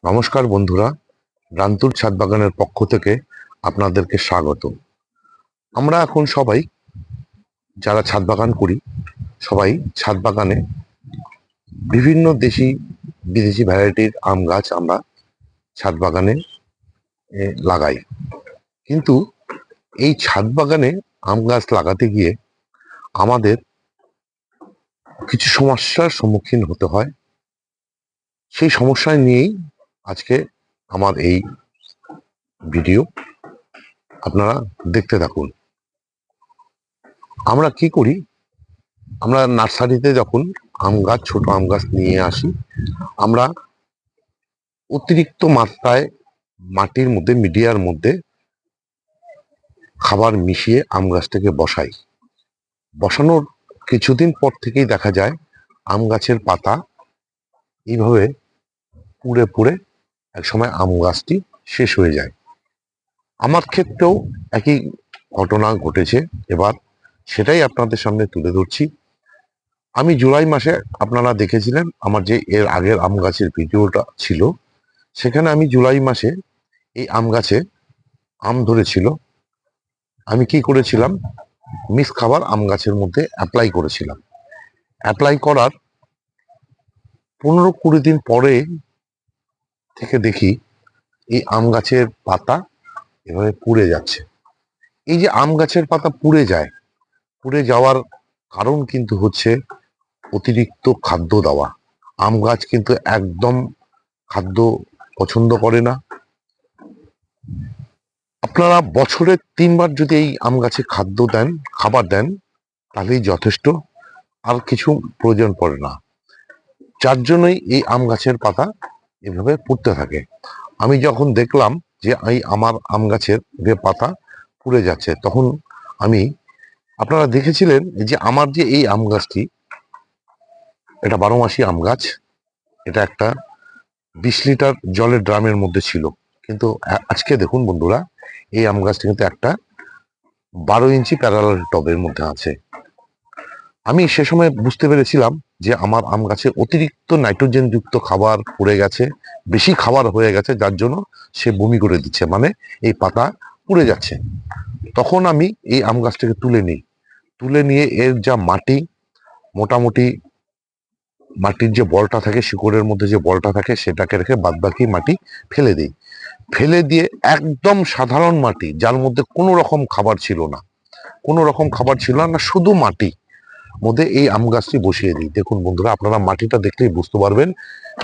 নমস্কার বন্ধুরা, রান্তুর ছাদ বাগানের পক্ষ থেকে আপনাদেরকে স্বাগত। আমরা এখন সবাই যারা ছাদ বাগান করি, সবাই ছাদ বাগানে বিভিন্ন দেশি বিদেশি ভ্যারাইটির আম গাছ আমরা ছাদ বাগানে লাগাই। কিন্তু এই ছাদ বাগানে আম গাছ লাগাতে গিয়ে আমাদের কিছু সমস্যার সম্মুখীন হতে হয়। সেই সমস্যা নিয়েই আজকে আমার এই ভিডিও, আপনারা দেখতে থাকুন। আমরা কি করি, আমরা নার্সারিতে যখন আম গাছ, ছোট আম গাছ নিয়ে আসি, আমরা অতিরিক্ত মাত্রায় মাটির মধ্যে, মিডিয়ার মধ্যে খাবার মিশিয়ে আম গাছটাকে বসাই। বসানোর কিছুদিন পর থেকেই দেখা যায় আম গাছের পাতা এইভাবে পুড়ে পুড়ে একসময় আম গাছটি শেষ হয়ে যায়। আমার ক্ষেত্রেও একই ঘটনা ঘটেছে। এবার সেটাই আপনাদের সামনে তুলে ধরছি। আমি জুলাই মাসে, আপনারা দেখেছিলেন আমার যে এর আগের আম গাছের ভিডিওটা ছিল, সেখানে আমি জুলাই মাসে এই আম গাছে আম ধরেছিল, আমি কি করেছিলাম, মিক্স খাবার আম গাছের মধ্যে অ্যাপ্লাই করেছিলাম। অ্যাপ্লাই করার 15-20 দিন পরে থেকে দেখি এই আম গাছের পাতা এভাবে পুড়ে যাচ্ছে। এই যে আম গাছের পাতা পুড়ে যায়, পুড়ে যাওয়ার কারণ কিন্তু হচ্ছে অতিরিক্ত খাদ্য দেওয়া। আম গাছ কিন্তু একদম খাদ্য পছন্দ করে না। আপনারা বছরে 3 বার যদি এই আম গাছে খাবার দেন, তাহলেই যথেষ্ট, আর কিছু প্রয়োজন পড়ে না। যার জন্যই এই আম গাছের পাতা এভাবে পুড়তে থাকে। আমি যখন দেখলাম যে এই আমার আম গাছের যে পাতা পুড়ে যাচ্ছে, তখন আমি, আপনারা দেখেছিলেন যে আমার যে এই আম গাছটি, এটা 12 মাসি আম গাছ, এটা একটা 20 লিটার জলের ড্রামের মধ্যে ছিল। কিন্তু আজকে দেখুন বন্ধুরা, এই আম গাছটি কিন্তু একটা 12 ইঞ্চি প্যারালাল টবের মধ্যে আছে। আমি সে সময় বুঝতে পেরেছিলাম যে আমার আম গাছে অতিরিক্ত নাইট্রোজেন যুক্ত খাবার পড়ে গেছে, বেশি খাবার হয়ে গেছে, যার জন্য সে বমি করে দিচ্ছে, মানে এই পাতা পুড়ে যাচ্ছে। তখন আমি এই আম গাছটাকে তুলে নিয়ে এর যা মাটি, মোটামুটি মাটির যে বলটা থাকে, শিকড়ের মধ্যে যে বলটা থাকে, সেটাকে রেখে বাদবাকি মাটি ফেলে দিই। ফেলে দিয়ে একদম সাধারণ মাটি, যার মধ্যে কোনো রকম খাবার ছিল না, শুধু মাটি মধ্যে এই আম গাছটি বসিয়ে দিই। দেখুন বন্ধুরা, আপনারা মাটিটা দেখলেই বুঝতে পারবেন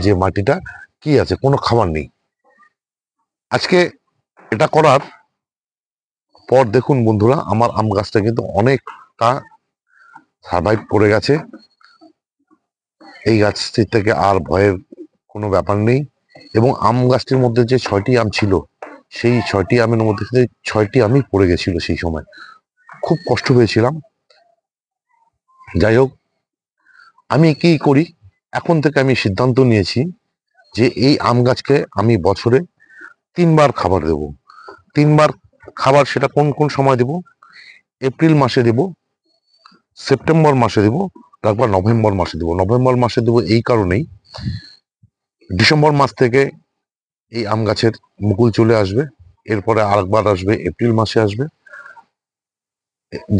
যে মাটিটা কি আছে, কোনো খাবার নেই। আজকে এটা করার পর দেখুন বন্ধুরা, আমার আম গাছটা কিন্তু অনেকটা সার্ভাইভ করে গেছে। এই গাছটির থেকে আর ভয়ের কোনো ব্যাপার নেই। এবং আম গাছটির মধ্যে যে 6টি আম ছিল, সেই 6টি আমের মধ্যে থেকে 6টি আমই পড়ে গেছিল। সেই সময় খুব কষ্ট পেয়েছিলাম। যাই হোক, আমি কি করি, এখন থেকে আমি সিদ্ধান্ত নিয়েছি যে এই আম গাছকে আমি বছরে 3 বার খাবার দেব। 3 বার খাবার, সেটা কোন কোন সময় দেব? এপ্রিল মাসে দেব, সেপ্টেম্বর মাসে দেব, তারপর নভেম্বর মাসে দেব। নভেম্বর মাসে দেব এই কারণেই, ডিসেম্বর মাস থেকে এই আম গাছের মুকুল চলে আসবে, এরপরে আরেকবার আসবে, এপ্রিল মাসে আসবে।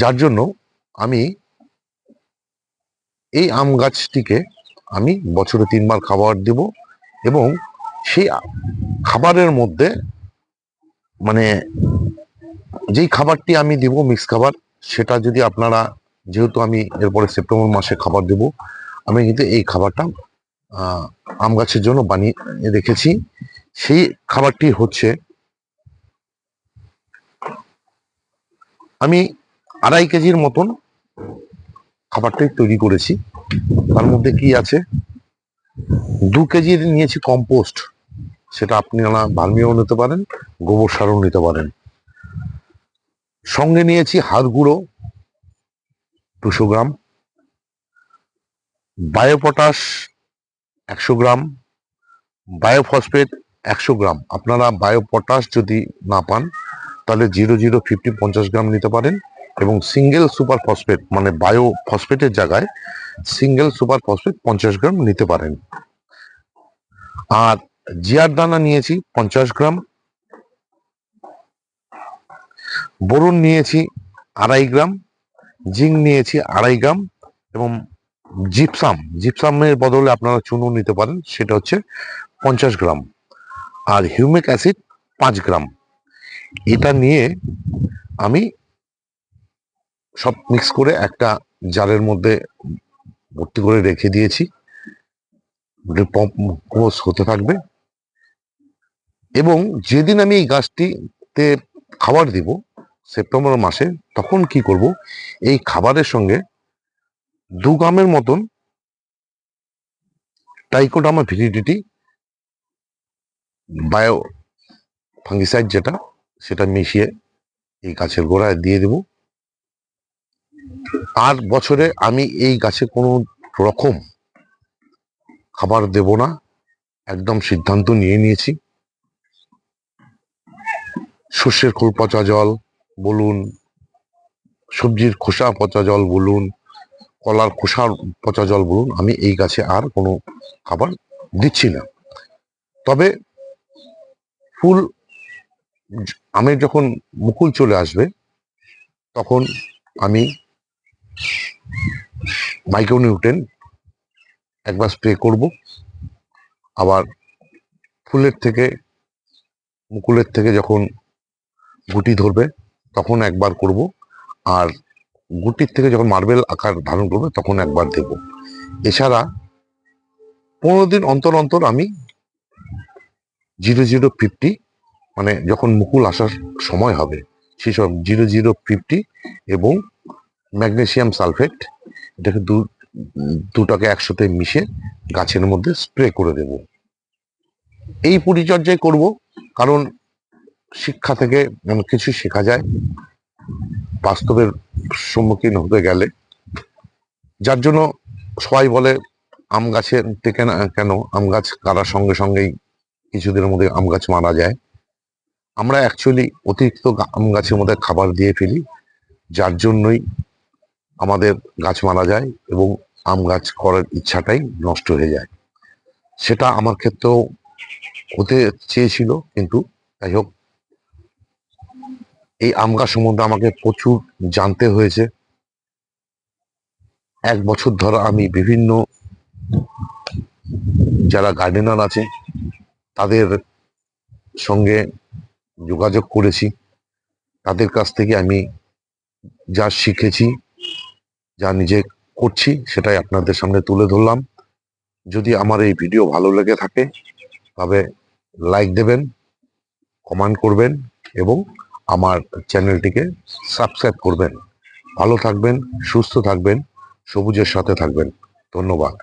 যার জন্য আমি এই আম গাছটিকে আমি বছরে 3 বার খাবার দেব। এবং সেই খাবারের মধ্যে, মানে যেই খাবারটি আমি দেব মিক্স খাবার, সেটা যদি আপনারা, যেহেতু আমি এরপরে সেপ্টেম্বর মাসে খাবার দেব, আমি কিন্তু এই খাবারটা আম গাছের জন্য বানিয়ে রেখেছি। সেই খাবারটি হচ্ছে, আমি 2.5 কেজির মতন খাবারটাই তৈরি করেছি। তার মধ্যে কি আছে, 2 কেজির নিয়েছি কম্পোস্ট, সেটা আপনারা ভার্মিও নিতে পারেন, গোবর সারও নিতে পারেন। সঙ্গে নিয়েছি হাড় গুঁড়ো 200 গ্রাম, বায়োপটাশ 100 গ্রাম, বায়োফসফেট 100 গ্রাম। আপনারা বায়োপটাশ যদি না পান, তাহলে 0050 50 গ্রাম নিতে পারেন। এবং সিঙ্গেল সুপার ফসফেট, মানে বায়ো ফসফেটের জায়গায় সিঙ্গেল সুপার ফসফেট 50 গ্রাম নিতে পারেন। আর জিয়ার দানা নিয়েছি 50 গ্রাম, বোরন নিয়েছি 2.5 গ্রাম, জিঙ্ক নিয়েছি 2.5 গ্রাম, এবং জিপসামের বদলে আপনারা চুনো নিতে পারেন, সেটা হচ্ছে 50 গ্রাম, আর হিউমিক অ্যাসিড 5 গ্রাম। এটা নিয়ে আমি সব মিক্স করে একটা জারের মধ্যে ভর্তি করে রেখে দিয়েছি, ক্লোজ হতে থাকবে। এবং যেদিন আমি এই গাছটিতে খাবার দিব সেপ্টেম্বর মাসে, তখন কি করব, এই খাবারের সঙ্গে 2 গ্রামের মতন ট্রাইকোডার্মা ভিরিডিটি বায়ো ফাঙ্গিসাইড যেটা, সেটা মিশিয়ে এই গাছের গোড়ায় দিয়ে দেব। আর বছরে আমি এই গাছে কোনো রকম খাবার দেব না, একদম সিদ্ধান্ত নিয়ে নিয়েছি। শস্যের খোল পচা জল বলুন, সবজির খোসা পচা জল বলুন, কলার খোসার পচা জল বলুন, আমি এই গাছে আর কোনো খাবার দিচ্ছি না। তবে ফুল আমের যখন মুকুল চলে আসবে, তখন আমি মাইক্রোনিউট্রেন একবার স্প্রে করব। আবার মুকুলের থেকে যখন গুটি ধরবে তখন একবার করব, আর গুটির থেকে যখন মার্বেল আকার ধারণ করবে তখন একবার দেব। এছাড়া 15 দিন অন্তর অন্তর আমি 0050, মানে যখন মুকুল আসার সময় হবে সেই সব 0050 এবং ম্যাগনেসিয়াম সালফেট, এটাকে দুটাকে একসাথে মিশে গাছের মধ্যে স্প্রে করে দেব। এই পরিচর্যায় করব, কারণ শিক্ষা থেকে অনেক কিছু শেখা যায় বাস্তবের সম্মুখীন হতে গেলে। যার জন্য সবাই বলে আম গাছের থেকে না কেন আম গাছ কাটার সঙ্গে সঙ্গেই কিছুদিনের মধ্যে আম গাছ মারা যায়। আমরা অ্যাকচুয়ালি অতিরিক্ত আম গাছের মধ্যে খাবার দিয়ে ফেলি, যার জন্যই আমাদের গাছ মারা যায় এবং আম গাছ করার ইচ্ছাটাই নষ্ট হয়ে যায়। সেটা আমার ক্ষেত্রেও হতে চেয়েছিল, কিন্তু যাই হোক, এই আম গাছ সম্বন্ধে আমাকে প্রচুর জানতে হয়েছে। 1 বছর ধরে আমি বিভিন্ন যারা গার্ডেনার আছে তাদের সঙ্গে যোগাযোগ করেছি, তাদের কাছ থেকে আমি যা শিখেছি, যা নিজে করছি, সেটাই আপনাদের সামনে তুলে ধরলাম। যদি আমার এই ভিডিও ভালো লেগে থাকে তবে লাইক দেবেন, কমেন্ট করবেন এবং আমার চ্যানেলটিকে সাবস্ক্রাইব করবেন। ভালো থাকবেন, সুস্থ থাকবেন, সবুজের সাথে থাকবেন। ধন্যবাদ।